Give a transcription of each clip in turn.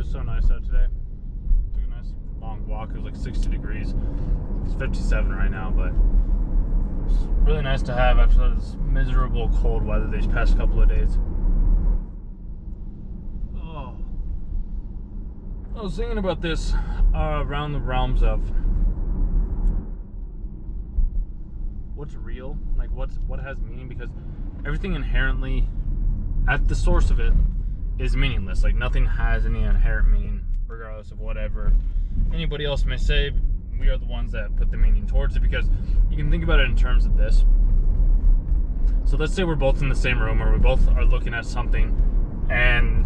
was so nice out today. Took a nice long walk. It was like 60 degrees. It's 57 right now, but it's really nice to have after this miserable cold weather these past couple of days. Oh, I was thinking about this around the realms of what's real, like what has meaning, because everything inherently at the source of it is meaningless. Like nothing has any inherent meaning, regardless of whatever anybody else may say. We are the ones that put the meaning towards it, because you can think about it in terms of this. So let's say we're both in the same room, or we both are looking at something, and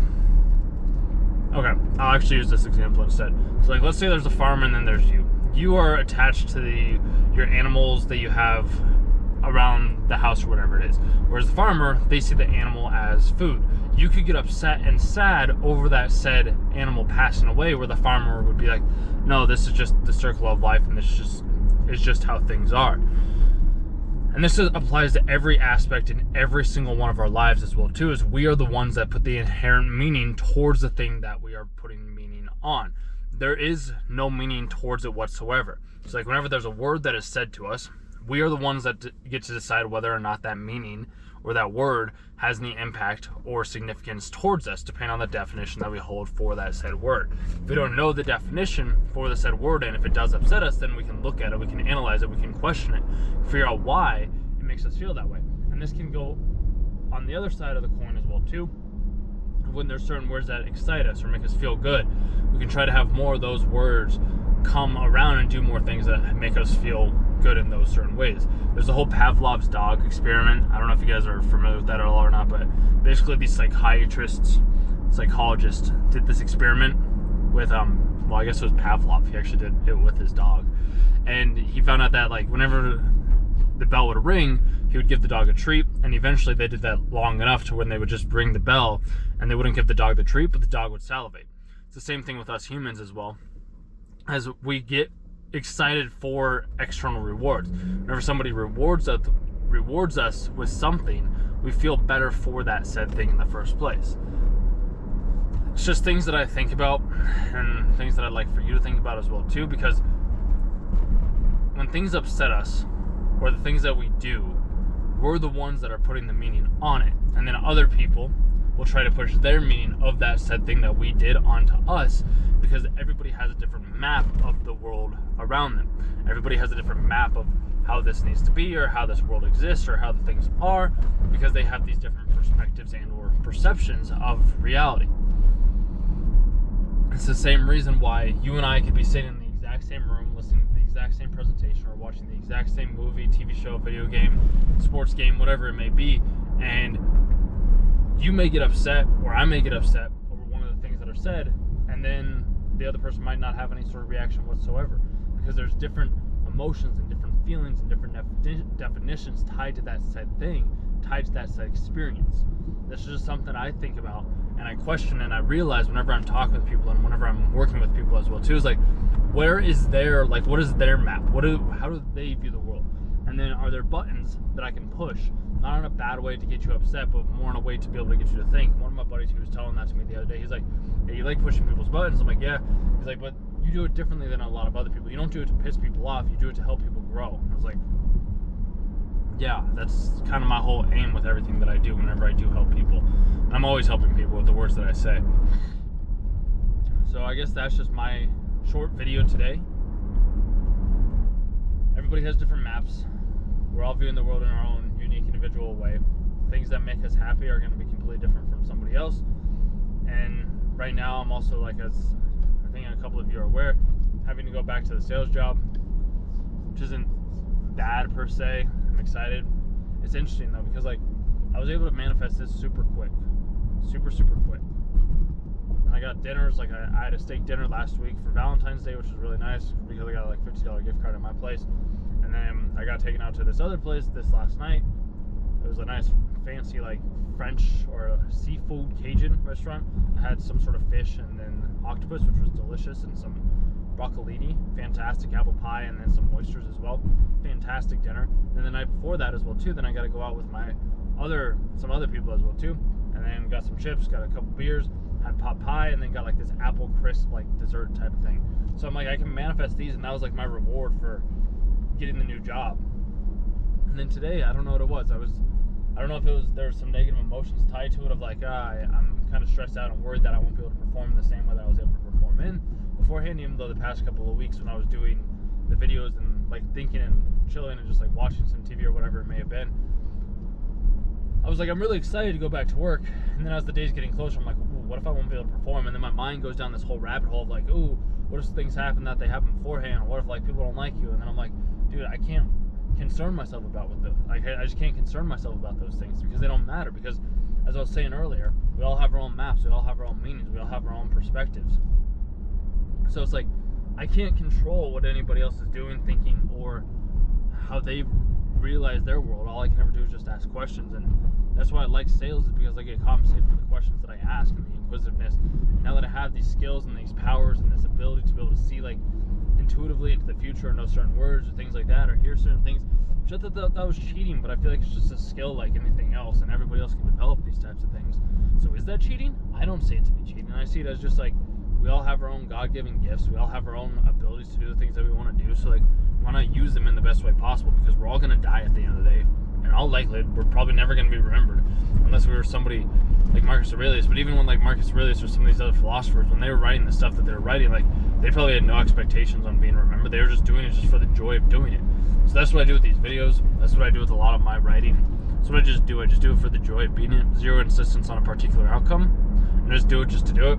okay, I'll actually use this example instead. So like, let's say there's a farm and then there's you. You are attached to your animals that you have around the house or whatever it is. Whereas the farmer, they see the animal as food. You could get upset and sad over that said animal passing away, where the farmer would be like, no, this is just the circle of life, and this is just how things are. And this applies to every aspect in every single one of our lives as well too, is we are the ones that put the inherent meaning towards the thing that we are putting meaning on. There is no meaning towards it whatsoever. It's like whenever there's a word that is said to us, we are the ones that get to decide whether or not that meaning or that word has any impact or significance towards us, depending on the definition that we hold for that said word. If we don't know the definition for the said word, and if it does upset us, then we can look at it, we can analyze it, we can question it, figure out why it makes us feel that way. And this can go on the other side of the coin as well too. When there's certain words that excite us or make us feel good, we can try to have more of those words come around and do more things that make us feel good in those certain ways. There's the whole Pavlov's dog experiment. I don't know if you guys are familiar with that at all or not, but basically these psychologists did this experiment with well, I guess it was Pavlov. He actually did it with his dog, and he found out that like whenever the bell would ring, he would give the dog a treat, and eventually they did that long enough to when they would just ring the bell and they wouldn't give the dog the treat, but the dog would salivate. It's the same thing with us humans as well, as we get excited for external rewards. Whenever somebody rewards us with something, we feel better for that said thing in the first place. It's just things that I think about, and things that I'd like for you to think about as well too, because when things upset us, or the things that we do, we're the ones that are putting the meaning on it, and then other people will try to push their meaning of that said thing that we did onto us, because everybody has a different map of the world around them. Everybody has a different map of how this needs to be, or how this world exists, or how the things are, because they have these different perspectives and or perceptions of reality. It's the same reason why you and I could be sitting in the exact same room, listening to the exact same presentation, or watching the exact same movie, TV show, video game, sports game, whatever it may be, and you may get upset, or I may get upset over one of the things that are said, and then the other person might not have any sort of reaction whatsoever, because there's different emotions and different feelings and different definitions tied to that said thing, tied to that said experience. This is just something I think about, and I question, and I realize whenever I'm talking with people and whenever I'm working with people as well too, is like, where is their, like, what is their map? How do they view the world? And then are there buttons that I can push, not in a bad way to get you upset, but more in a way to be able to get you to think. One of my buddies, who was telling that to me the other day, he's like, hey, you like pushing people's buttons? I'm like, yeah. He's like, but you do it differently than a lot of other people. You don't do it to piss people off, you do it to help people grow. I was like, yeah, that's kind of my whole aim with everything that I do whenever I do help people. And I'm always helping people with the words that I say. So I guess that's just my short video today. Everybody has different maps. We're all viewing the world in our own unique, individual way. Things that make us happy are going to be completely different from somebody else. And right now, I'm also, like, as I think a couple of you are aware, having to go back to the sales job, which isn't bad per se. I'm excited. It's interesting though, because like I was able to manifest this super quick, super quick. And I got dinners, like I had a steak dinner last week for Valentine's Day, which was really nice because I got like $50 gift card at my place. And then I got taken out to this other place this last night. It was a nice fancy like French or seafood Cajun restaurant. I had some sort of fish and then octopus, which was delicious, and some broccolini, fantastic, apple pie, and then some oysters as well. Fantastic dinner. And the night before that as well too, then I got to go out with some other people as well too, and then got some chips, got a couple beers, had pot pie, and then got like this apple crisp like dessert type of thing. So I'm like, I can manifest these, and that was like my reward for getting the new job. And then today, I don't know what it was. I don't know if there was some negative emotions tied to it of like, I'm kind of stressed out and worried that I won't be able to perform in the same way that I was able to perform in beforehand, even though the past couple of weeks when I was doing the videos and like thinking and chilling and just like watching some TV or whatever it may have been, I was like, I'm really excited to go back to work. And then as the day's getting closer, I'm like, ooh, what if I won't be able to perform? And then my mind goes down this whole rabbit hole of like, ooh, what if things happen that they happened beforehand? Or what if like people don't like you? And then I'm like, dude, I can't concern myself about what I just can't concern myself about those things because they don't matter. Because as I was saying earlier, we all have our own maps, we all have our own meanings, we all have our own perspectives. So it's like, I can't control what anybody else is doing, thinking, or how they realize their world. All I can ever do is just ask questions, and that's why I like sales, is because I get compensated for the questions that I ask and the inquisitiveness. Now that I have these skills and these powers and this ability to be able to see like intuitively into the future and know certain words or things like that, or hear certain things, which I thought that was cheating, but I feel like it's just a skill like anything else, and everybody else can develop these types of things. So is that cheating? I don't see it to be cheating. I see it as just like, we all have our own God-given gifts. We all have our own abilities to do the things that we want to do. So like, why not use them in the best way possible? Because we're all going to die at the end of the day. And all likelihood, we're probably never going to be remembered unless we were somebody like Marcus Aurelius. But even when like Marcus Aurelius or some of these other philosophers, when they were writing the stuff that they were writing, like they probably had no expectations on being remembered. They were just doing it just for the joy of doing it. So that's what I do with these videos. That's what I do with a lot of my writing. That's what I just do. I just do it for the joy of being it. Zero insistence on a particular outcome. And just do it just to do it.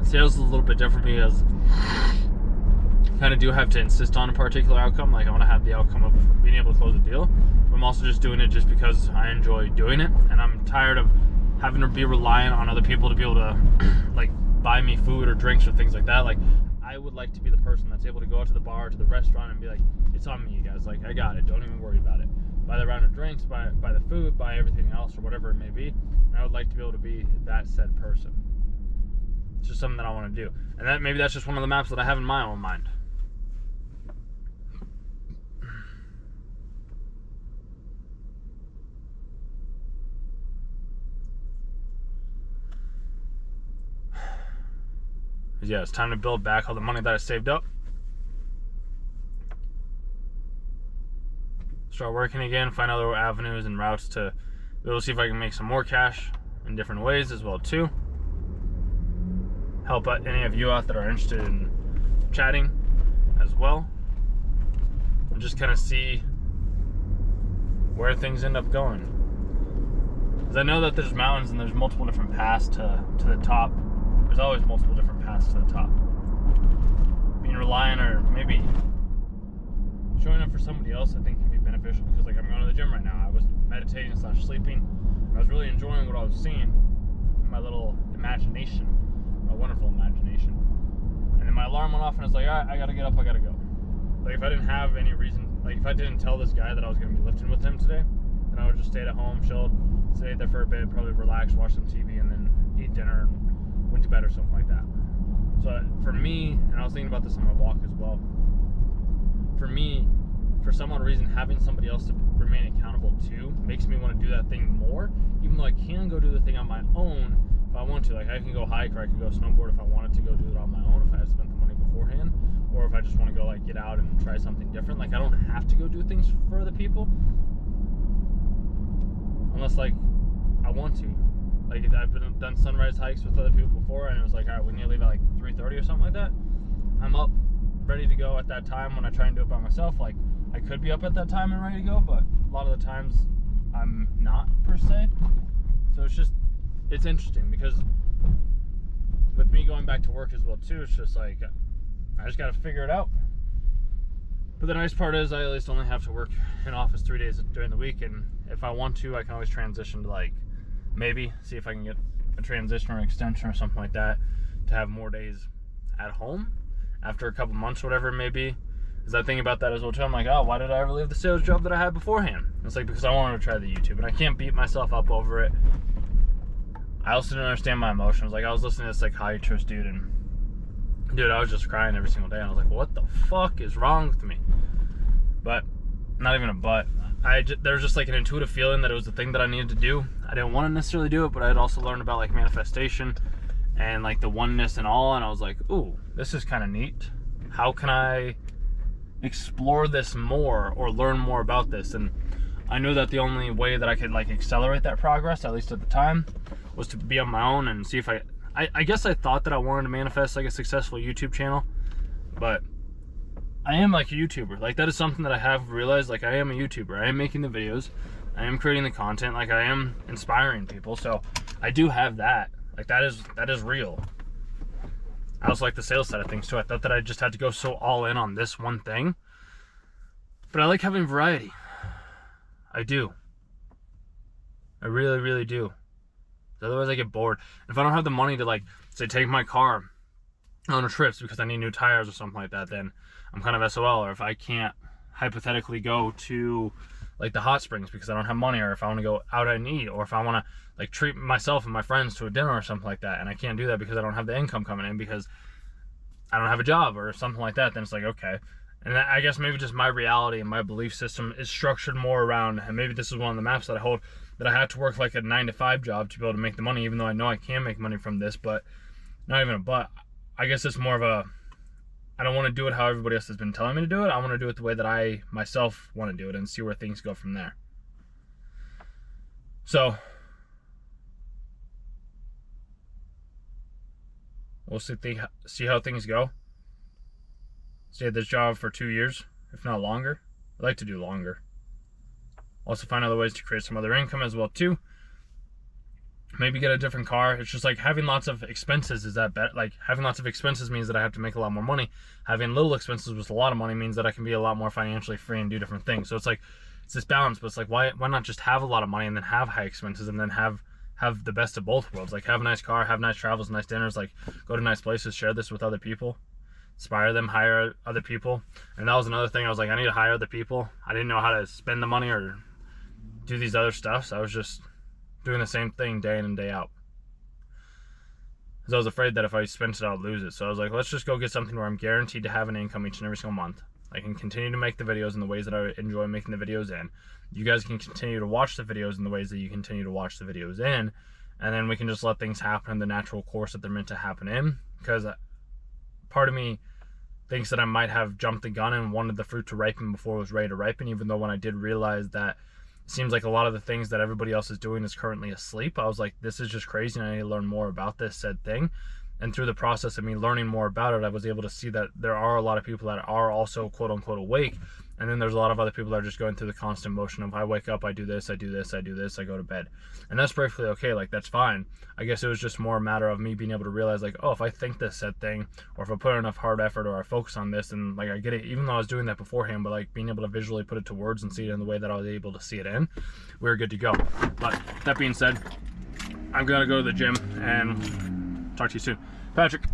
Sales is a little bit different because I kind of do have to insist on a particular outcome. Like I want to have the outcome of being able to close a deal. But I'm also just doing it just because I enjoy doing it, and I'm tired of having to be reliant on other people to be able to like buy me food or drinks or things like that. Like I would like to be the person that's able to go out to the bar, to the restaurant, and be like, it's on me, you guys. Like I got it. Don't even worry about it. Buy the round of drinks, buy the food, buy everything else or whatever it may be. And I would like to be able to be that said person. It's just something that I want to do, and maybe that's just one of the maps that I have in my own mind. Yeah, it's time to build back all the money that I saved up. Start working again, find other avenues and routes to be able to see if I can make some more cash in different ways as well too. Help any of you out that are interested in chatting as well, and just kind of see where things end up going. Because I know that there's mountains and there's multiple different paths to the top. There's always multiple different paths to the top. Being reliant or maybe showing up for somebody else, I think can be beneficial, because like I'm going to the gym right now. I was meditating / sleeping. I was really enjoying what I was seeing in my little imagination. A wonderful imagination. And then my alarm went off and I was like, all right, I gotta get up, I gotta go. Like if I didn't have any reason, like if I didn't tell this guy that I was gonna be lifting with him today, then I would just stay at home, chilled, stay there for a bit, probably relax, watch some TV, and then eat dinner and went to bed or something like that. So for me, and I was thinking about this on my walk as well, for me, for some odd reason, having somebody else to remain accountable to makes me want to do that thing more, even though I can go do the thing on my own if I want to. Like I can go hike or I can go snowboard if I wanted to go do it on my own, if I had spent the money beforehand, or if I just want to go like get out and try something different. Like I don't have to go do things for other people unless like I want to. Like I've done sunrise hikes with other people before, and it was like, all right, we need to leave at like 3:30 or something like that. I'm up ready to go at that time. When I try and do it by myself, like I could be up at that time and ready to go, but a lot of the times I'm not per se. So it's interesting, because with me going back to work as well too, it's just like I just got to figure it out. But the nice part is I at least only have to work in office 3 days during the week, and if I want to, I can always transition to like maybe see if I can get a transition or extension or something like that to have more days at home after a couple months, whatever it may be. Because I think about that as well too. I'm like, oh, why did I ever leave the sales job that I had beforehand? It's like because I wanted to try the YouTube, and I can't beat myself up over it. I also didn't understand my emotions. Like I was listening to this psychiatrist dude, and dude, I was just crying every single day. And I was like, what the fuck is wrong with me? But not even a but. There was just like an intuitive feeling that it was the thing that I needed to do. I didn't want to necessarily do it, but I had also learned about like manifestation and like the oneness and all, and I was like, ooh, this is kind of neat. How can I explore this more or learn more about this? And I knew that the only way that I could like accelerate that progress, at least at the time, was to be on my own and see if I guess I thought that I wanted to manifest like a successful YouTube channel, but I am like a YouTuber. Like that is something that I have realized. Like I am a YouTuber. I am making the videos. I am creating the content. Like I am inspiring people. So I do have that. Like that is real. I also like the sales side of things too. I thought that I just had to go so all in on this one thing, but I like having variety. I do. I really, really do. Otherwise I get bored. If I don't have the money to like, say, take my car on a trips because I need new tires or something like that, then I'm kind of SOL. Or if I can't hypothetically go to like the hot springs because I don't have money, or if I want to go out and eat, or if I want to like treat myself and my friends to a dinner or something like that, and I can't do that because I don't have the income coming in because I don't have a job or something like that, then it's like, okay. And I guess maybe just my reality and my belief system is structured more around, and maybe this is one of the maps that I hold, that I have to work like a 9-to-5 job to be able to make the money, even though I know I can make money from this, but not even a but. I guess it's more of a, I don't want to do it how everybody else has been telling me to do it. I want to do it the way that I myself want to do it and see where things go from there. So we'll see how things go. Stay at this job for 2 years, if not longer. I'd like to do longer. Also find other ways to create some other income as well too. Maybe get a different car. It's just like having lots of expenses is that better? Like having lots of expenses means that I have to make a lot more money. Having little expenses with a lot of money means that I can be a lot more financially free and do different things. So it's like, it's this balance, but it's like, why not just have a lot of money and then have high expenses and then have the best of both worlds? Like have a nice car, have nice travels, nice dinners, like go to nice places, share this with other people, inspire them, hire other people. And that was another thing. I was like, I need to hire other people. I didn't know how to spend the money or do these other stuff. So I was just doing the same thing day in and day out, because I was afraid that if I spent it, I'd lose it. So I was like, let's just go get something where I'm guaranteed to have an income each and every single month. I can continue to make the videos in the ways that I enjoy making the videos in. You guys can continue to watch the videos in the ways that you continue to watch the videos in, and then we can just let things happen in the natural course that they're meant to happen in. Because part of me thinks that I might have jumped the gun and wanted the fruit to ripen before it was ready to ripen, even though when I did realize that it seems like a lot of the things that everybody else is doing is currently asleep, I was like, this is just crazy and I need to learn more about this said thing. And through the process of me learning more about it, I was able to see that there are a lot of people that are also quote unquote awake. And then there's a lot of other people that are just going through the constant motion of I wake up, I do this, I do this, I do this, I go to bed. And that's perfectly okay, like that's fine. I guess it was just more a matter of me being able to realize like, oh, if I think this said thing, or if I put enough hard effort or I focus on this, and like I get it, even though I was doing that beforehand, but like being able to visually put it to words and see it in the way that I was able to see it in, we were good to go. But that being said, I'm gonna go to the gym and talk to you soon. Patrick.